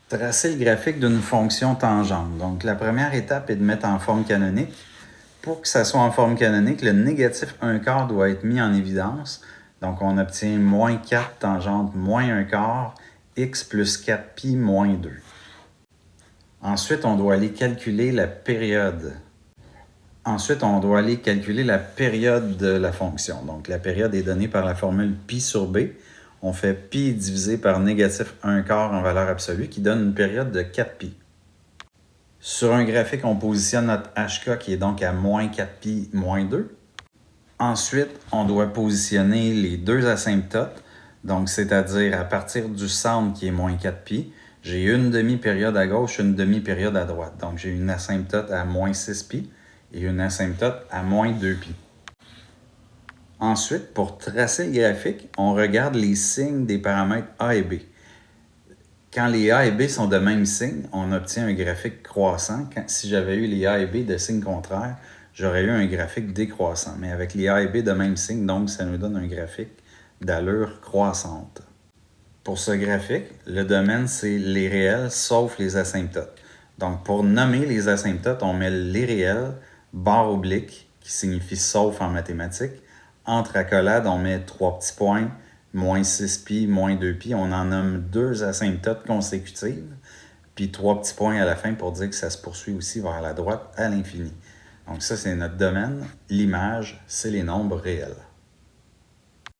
Tracer le graphique d'une fonction tangente. Donc, la première étape est de mettre en forme canonique. Pour que ça soit en forme canonique, le négatif 1/4 doit être mis en évidence. Donc, on obtient moins 4 tangente moins 1/4, x plus 4pi moins 2. Ensuite, on doit aller calculer la période. De la fonction. Donc, la période est donnée par la formule pi sur b. On fait pi divisé par négatif 1/4 en valeur absolue qui donne une période de 4pi. Sur un graphique, on positionne notre HK qui est donc à moins 4pi moins 2. Ensuite, on doit positionner les deux asymptotes, donc c'est-à-dire à partir du centre qui est moins 4pi, j'ai une demi-période à gauche, une demi-période à droite. Donc j'ai une asymptote à moins 6pi et une asymptote à moins 2pi. Ensuite, pour tracer le graphique, on regarde les signes des paramètres A et B. Quand les A et B sont de même signe, on obtient un graphique croissant. Si j'avais eu les A et B de signe contraire, j'aurais eu un graphique décroissant. Mais avec les A et B de même signe, donc ça nous donne un graphique d'allure croissante. Pour ce graphique, le domaine, c'est les réels sauf les asymptotes. Donc pour nommer les asymptotes, on met les réels, barre oblique, qui signifie sauf en mathématiques. Entre accolades, on met 3 petits points, moins 6pi, moins 2pi. On en nomme deux asymptotes consécutives, puis 3 petits points à la fin pour dire que ça se poursuit aussi vers la droite à l'infini. Donc ça, c'est notre domaine. L'image, c'est les nombres réels.